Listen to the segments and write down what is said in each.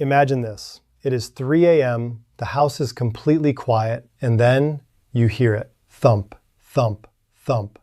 Imagine this. It is 3 a.m., the house is completely quiet, and then you hear it. Thump, thump, thump.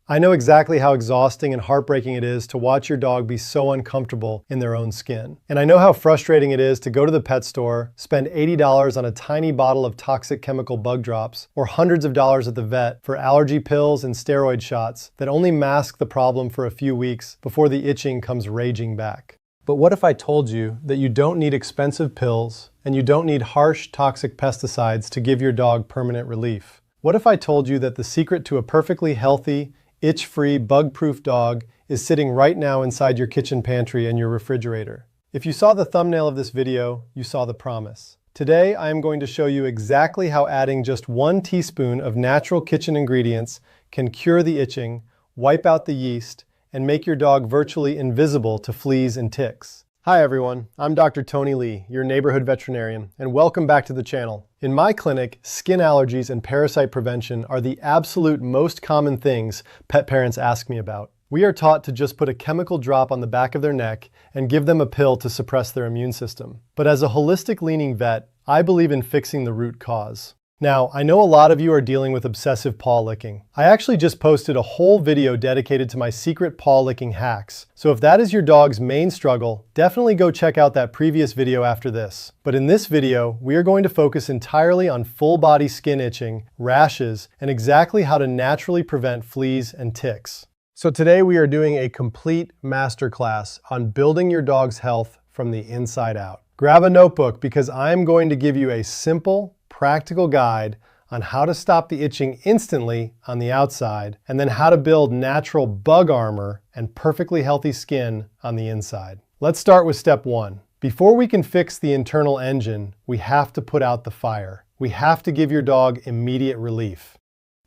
I know exactly how exhausting and heartbreaking it is to watch your dog be so uncomfortable in their own skin. And I know how frustrating it is to go to the pet store, spend $80 on a tiny bottle of toxic chemical bug drops, or hundreds of dollars at the vet for allergy pills and steroid shots that only mask the problem for a few weeks before the itching comes raging back. But what if I told you that you don't need expensive pills and you don't need harsh, toxic pesticides to give your dog permanent relief? What if I told you that the secret to a perfectly healthy, itch-free, bug-proof dog is sitting right now inside your kitchen pantry and your refrigerator? If you saw the thumbnail of this video, you saw the promise. Today, I am going to show you exactly how adding just 1 teaspoon of natural kitchen ingredients can cure the itching, wipe out the yeast, and make your dog virtually invisible to fleas and ticks. Hi everyone, I'm Dr. Tony Lee, your neighborhood veterinarian, and welcome back to the channel. In my clinic, skin allergies and parasite prevention are the absolute most common things pet parents ask me about. We are taught to just put a chemical drop on the back of their neck and give them a pill to suppress their immune system. But as a holistic-leaning vet, I believe in fixing the root cause. Now, I know a lot of you are dealing with obsessive paw licking. I actually just posted a whole video dedicated to my secret paw licking hacks. So if that is your dog's main struggle, definitely go check out that previous video after this. But in this video, we are going to focus entirely on full body skin itching, rashes, and exactly how to naturally prevent fleas and ticks. So today we are doing a complete masterclass on building your dog's health from the inside out. Grab a notebook because I'm going to give you a simple, practical guide on how to stop the itching instantly on the outside, and then how to build natural bug armor and perfectly healthy skin on the inside. Let's start with step 1. Before we can fix the internal engine, we have to put out the fire. We have to give your dog immediate relief.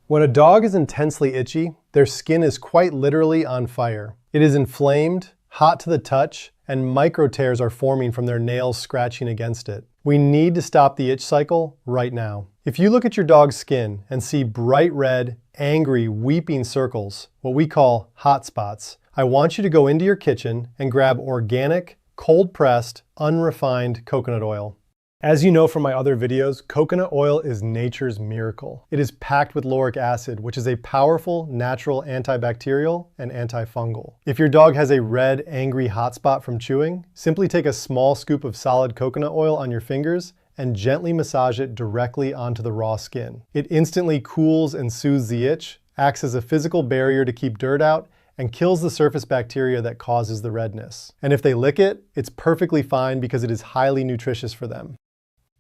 When a dog is intensely itchy, their skin is quite literally on fire. It is inflamed, hot to the touch, and micro tears are forming from their nails scratching against it. We need to stop the itch cycle right now. If you look at your dog's skin and see bright red, angry, weeping circles, what we call hot spots, I want you to go into your kitchen and grab organic, cold-pressed, unrefined coconut oil. As you know from my other videos, coconut oil is nature's miracle. It is packed with lauric acid, which is a powerful natural antibacterial and antifungal. If your dog has a red, angry hotspot from chewing, simply take a small scoop of solid coconut oil on your fingers and gently massage it directly onto the raw skin. It instantly cools and soothes the itch, acts as a physical barrier to keep dirt out, and kills the surface bacteria that causes the redness. And if they lick it, it's perfectly fine because it is highly nutritious for them.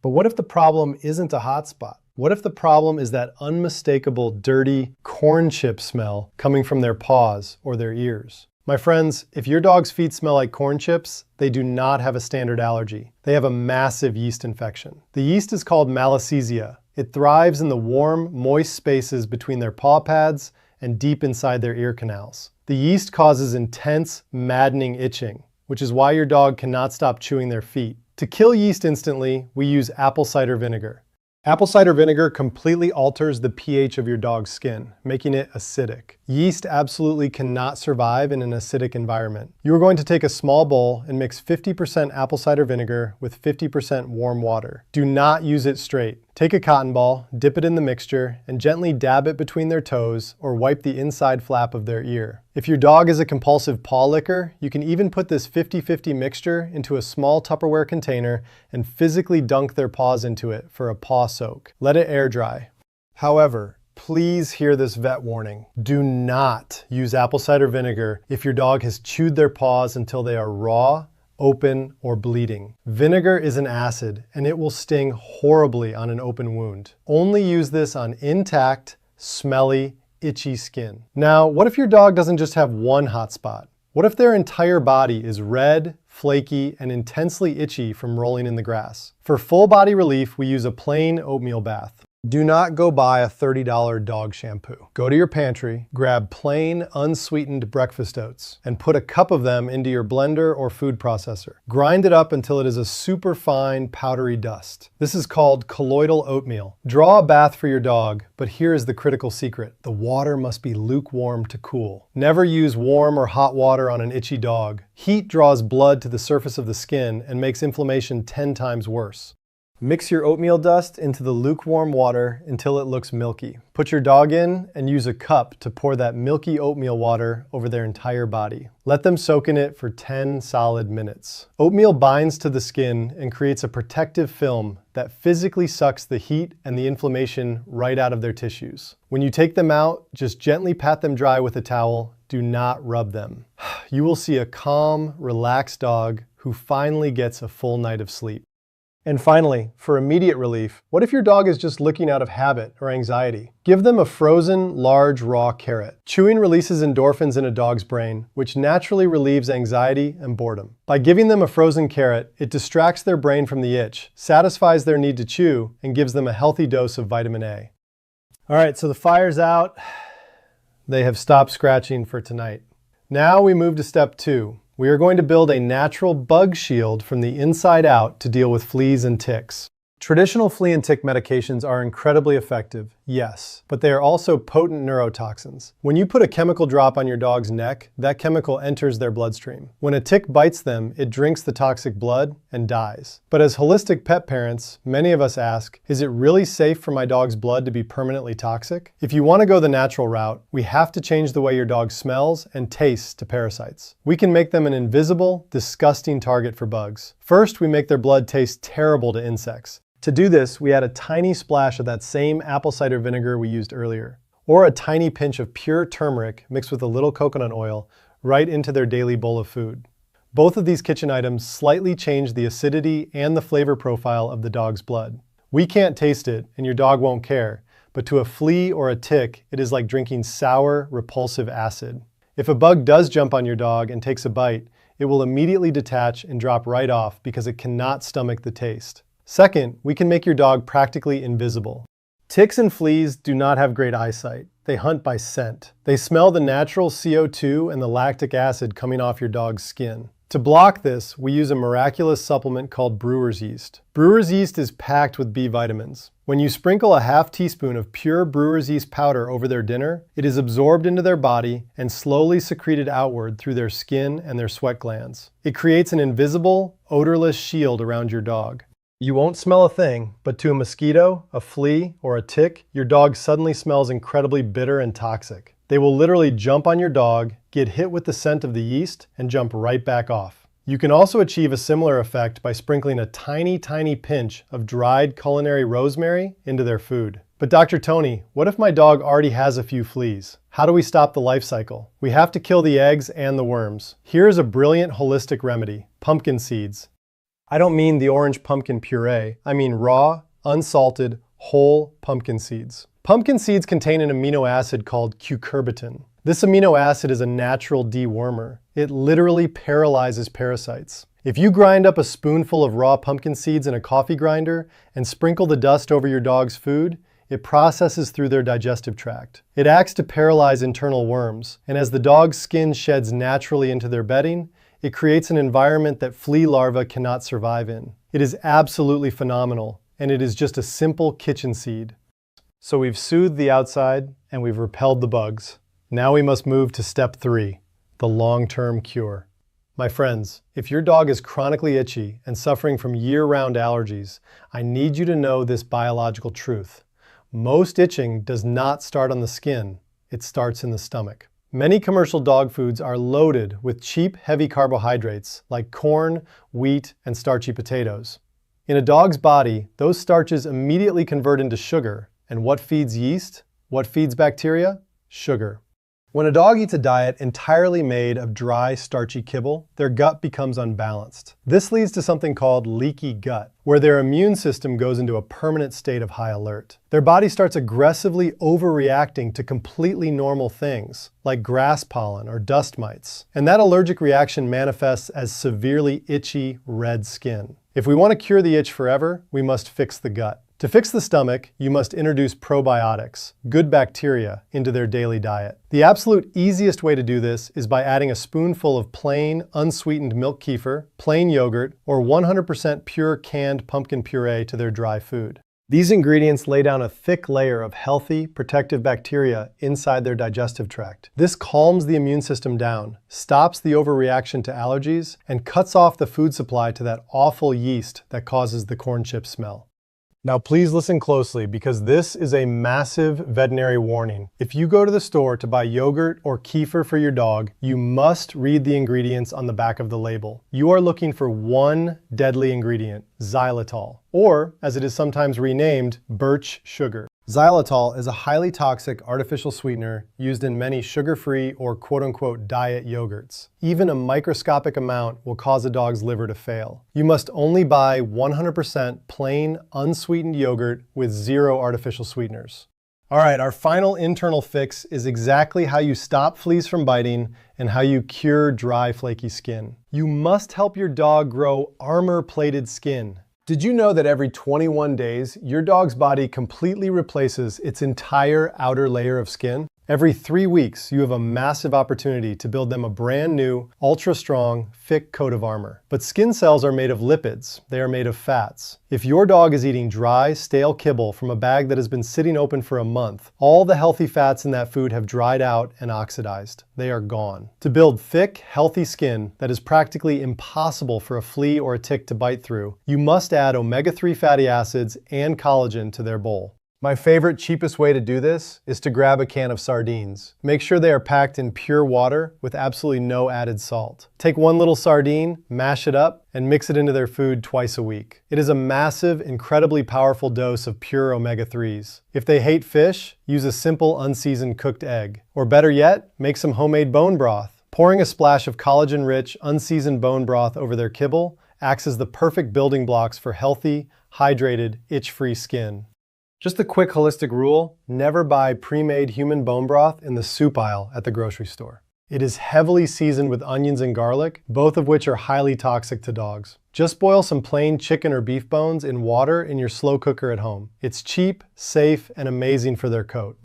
But what if the problem isn't a hot spot? What if the problem is that unmistakable, dirty corn chip smell coming from their paws or their ears? My friends, if your dog's feet smell like corn chips, they do not have a standard allergy. They have a massive yeast infection. The yeast is called Malassezia. It thrives in the warm, moist spaces between their paw pads and deep inside their ear canals. The yeast causes intense, maddening itching, which is why your dog cannot stop chewing their feet. To kill yeast instantly, we use apple cider vinegar. Apple cider vinegar completely alters the pH of your dog's skin, making it acidic. Yeast absolutely cannot survive in an acidic environment. You are going to take a small bowl and mix 50% apple cider vinegar with 50% warm water. Do not use it straight. Take a cotton ball, dip it in the mixture, and gently dab it between their toes or wipe the inside flap of their ear. If your dog is a compulsive paw licker, you can even put this 50-50 mixture into a small Tupperware container and physically dunk their paws into it for a paw soak. Let it air dry. However, please hear this vet warning. Do not use apple cider vinegar if your dog has chewed their paws until they are raw, open, or bleeding. Vinegar is an acid and it will sting horribly on an open wound. Only use this on intact, smelly, itchy skin. Now, what if your dog doesn't just have one hot spot? What if their entire body is red, flaky, and intensely itchy from rolling in the grass? For full body relief, we use a plain oatmeal bath. Do not go buy a $30 dog shampoo. Go to your pantry, grab plain, unsweetened breakfast oats, and put a cup of them into your blender or food processor. Grind it up until it is a super fine, powdery dust. This is called colloidal oatmeal. Draw a bath for your dog, but here is the critical secret. The water must be lukewarm to cool. Never use warm or hot water on an itchy dog. Heat draws blood to the surface of the skin and makes inflammation 10 times worse. Mix your oatmeal dust into the lukewarm water until it looks milky. Put your dog in and use a cup to pour that milky oatmeal water over their entire body. Let them soak in it for 10 solid minutes. Oatmeal binds to the skin and creates a protective film that physically sucks the heat and the inflammation right out of their tissues. When you take them out, just gently pat them dry with a towel. Do not rub them. You will see a calm, relaxed dog who finally gets a full night of sleep. And finally, for immediate relief, what if your dog is just licking out of habit or anxiety? Give them a frozen, large, raw carrot. Chewing releases endorphins in a dog's brain, which naturally relieves anxiety and boredom. By giving them a frozen carrot, it distracts their brain from the itch, satisfies their need to chew, and gives them a healthy dose of vitamin A. All right, so the fire's out. They have stopped scratching for tonight. Now we move to step 2. We are going to build a natural bug shield from the inside out to deal with fleas and ticks. Traditional flea and tick medications are incredibly effective, yes, but they are also potent neurotoxins. When you put a chemical drop on your dog's neck, that chemical enters their bloodstream. When a tick bites them, it drinks the toxic blood and dies. But as holistic pet parents, many of us ask, is it really safe for my dog's blood to be permanently toxic? If you want to go the natural route, we have to change the way your dog smells and tastes to parasites. We can make them an invisible, disgusting target for bugs. First, we make their blood taste terrible to insects. To do this, we add a tiny splash of that same apple cider vinegar we used earlier, or a tiny pinch of pure turmeric mixed with a little coconut oil right into their daily bowl of food. Both of these kitchen items slightly change the acidity and the flavor profile of the dog's blood. We can't taste it, and your dog won't care, but to a flea or a tick, it is like drinking sour, repulsive acid. If a bug does jump on your dog and takes a bite, it will immediately detach and drop right off because it cannot stomach the taste. Second, we can make your dog practically invisible. Ticks and fleas do not have great eyesight. They hunt by scent. They smell the natural CO2 and the lactic acid coming off your dog's skin. To block this, we use a miraculous supplement called brewer's yeast. Brewer's yeast is packed with B vitamins. When you sprinkle a half teaspoon of pure brewer's yeast powder over their dinner, it is absorbed into their body and slowly secreted outward through their skin and their sweat glands. It creates an invisible, odorless shield around your dog. You won't smell a thing, but to a mosquito, a flea, or a tick, your dog suddenly smells incredibly bitter and toxic. They will literally jump on your dog, get hit with the scent of the yeast, and jump right back off. You can also achieve a similar effect by sprinkling a tiny, tiny pinch of dried culinary rosemary into their food. But Dr. Tony, what if my dog already has a few fleas? How do we stop the life cycle? We have to kill the eggs and the worms. Here is a brilliant holistic remedy: pumpkin seeds. I don't mean the orange pumpkin puree. I mean raw, unsalted, whole pumpkin seeds. Pumpkin seeds contain an amino acid called cucurbitin. This amino acid is a natural dewormer. It literally paralyzes parasites. If you grind up a spoonful of raw pumpkin seeds in a coffee grinder and sprinkle the dust over your dog's food, it processes through their digestive tract. It acts to paralyze internal worms, and as the dog's skin sheds naturally into their bedding, it creates an environment that flea larvae cannot survive in. It is absolutely phenomenal, and it is just a simple kitchen seed. So we've soothed the outside, and we've repelled the bugs. Now we must move to step 3, the long-term cure. My friends, if your dog is chronically itchy and suffering from year-round allergies, I need you to know this biological truth. Most itching does not start on the skin, it starts in the stomach. Many commercial dog foods are loaded with cheap, heavy carbohydrates like corn, wheat, and starchy potatoes. In a dog's body, those starches immediately convert into sugar. And what feeds yeast? What feeds bacteria? Sugar. When a dog eats a diet entirely made of dry, starchy kibble, their gut becomes unbalanced. This leads to something called leaky gut, where their immune system goes into a permanent state of high alert. Their body starts aggressively overreacting to completely normal things, like grass pollen or dust mites. And that allergic reaction manifests as severely itchy, red skin. If we want to cure the itch forever, we must fix the gut. To fix the stomach, you must introduce probiotics, good bacteria, into their daily diet. The absolute easiest way to do this is by adding a spoonful of plain, unsweetened milk kefir, plain yogurt, or 100% pure canned pumpkin puree to their dry food. These ingredients lay down a thick layer of healthy, protective bacteria inside their digestive tract. This calms the immune system down, stops the overreaction to allergies, and cuts off the food supply to that awful yeast that causes the corn chip smell. Now please listen closely, because this is a massive veterinary warning. If you go to the store to buy yogurt or kefir for your dog, you must read the ingredients on the back of the label. You are looking for one deadly ingredient, xylitol, or as it is sometimes renamed, birch sugar. Xylitol is a highly toxic artificial sweetener used in many sugar-free or quote-unquote diet yogurts. Even a microscopic amount will cause a dog's liver to fail. You must only buy 100% plain, unsweetened yogurt with 0 artificial sweeteners. All right, our final internal fix is exactly how you stop fleas from biting and how you cure dry, flaky skin. You must help your dog grow armor-plated skin. Did you know that every 21 days, your dog's body completely replaces its entire outer layer of skin? Every 3 weeks, you have a massive opportunity to build them a brand new, ultra-strong, thick coat of armor. But skin cells are made of lipids. They are made of fats. If your dog is eating dry, stale kibble from a bag that has been sitting open for a month, all the healthy fats in that food have dried out and oxidized. They are gone. To build thick, healthy skin that is practically impossible for a flea or a tick to bite through, you must add omega-3 fatty acids and collagen to their bowl. My favorite, cheapest way to do this is to grab a can of sardines. Make sure they are packed in pure water with absolutely no added salt. Take one little sardine, mash it up, and mix it into their food twice a week. It is a massive, incredibly powerful dose of pure omega-3s. If they hate fish, use a simple unseasoned cooked egg. Or better yet, make some homemade bone broth. Pouring a splash of collagen-rich, unseasoned bone broth over their kibble acts as the perfect building blocks for healthy, hydrated, itch-free skin. Just a quick holistic rule, never buy pre-made human bone broth in the soup aisle at the grocery store. It is heavily seasoned with onions and garlic, both of which are highly toxic to dogs. Just boil some plain chicken or beef bones in water in your slow cooker at home. It's cheap, safe, and amazing for their coat.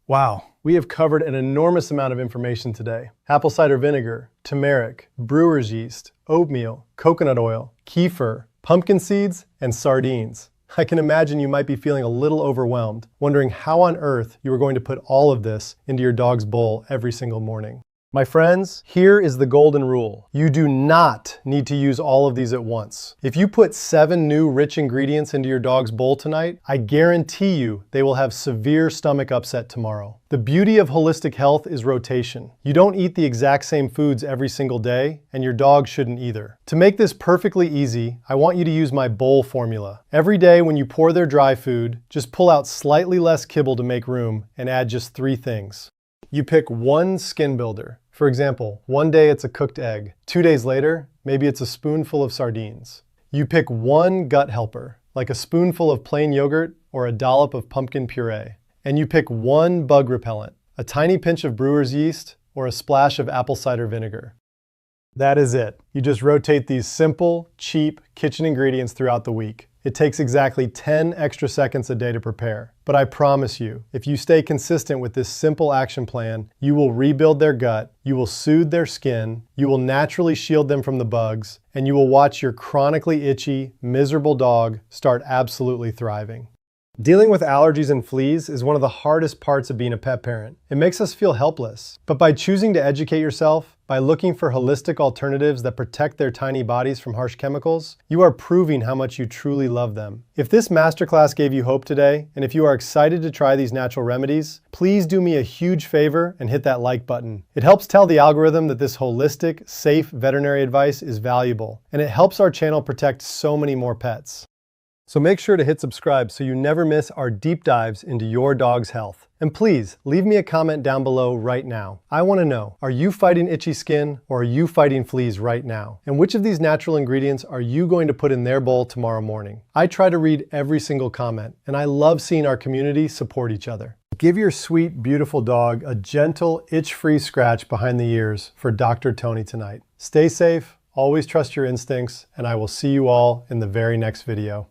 Wow, we have covered an enormous amount of information today. Apple cider vinegar, turmeric, brewer's yeast, oatmeal, coconut oil, kefir, pumpkin seeds, and sardines. I can imagine you might be feeling a little overwhelmed, wondering how on earth you are going to put all of this into your dog's bowl every single morning. My friends, here is the golden rule. You do not need to use all of these at once. If you put 7 new rich ingredients into your dog's bowl tonight, I guarantee you they will have severe stomach upset tomorrow. The beauty of holistic health is rotation. You don't eat the exact same foods every single day, and your dog shouldn't either. To make this perfectly easy, I want you to use my bowl formula. Every day when you pour their dry food, just pull out slightly less kibble to make room and add just 3 things. You pick one skin builder. For example, one day it's a cooked egg. 2 days later, maybe it's a spoonful of sardines. You pick one gut helper, like a spoonful of plain yogurt or a dollop of pumpkin puree. And you pick one bug repellent, a tiny pinch of brewer's yeast or a splash of apple cider vinegar. That is it. You just rotate these simple, cheap kitchen ingredients throughout the week. It takes exactly 10 extra seconds a day to prepare. But I promise you, if you stay consistent with this simple action plan, you will rebuild their gut, you will soothe their skin, you will naturally shield them from the bugs, and you will watch your chronically itchy, miserable dog start absolutely thriving. Dealing with allergies and fleas is one of the hardest parts of being a pet parent. It makes us feel helpless. But by choosing to educate yourself, by looking for holistic alternatives that protect their tiny bodies from harsh chemicals, you are proving how much you truly love them. If this masterclass gave you hope today, and if you are excited to try these natural remedies, please do me a huge favor and hit that like button. It helps tell the algorithm that this holistic, safe veterinary advice is valuable, and it helps our channel protect so many more pets. So make sure to hit subscribe so you never miss our deep dives into your dog's health. And please, leave me a comment down below right now. I want to know, are you fighting itchy skin or are you fighting fleas right now? And which of these natural ingredients are you going to put in their bowl tomorrow morning? I try to read every single comment, and I love seeing our community support each other. Give your sweet, beautiful dog a gentle, itch-free scratch behind the ears for Dr. Tony tonight. Stay safe, always trust your instincts, and I will see you all in the very next video.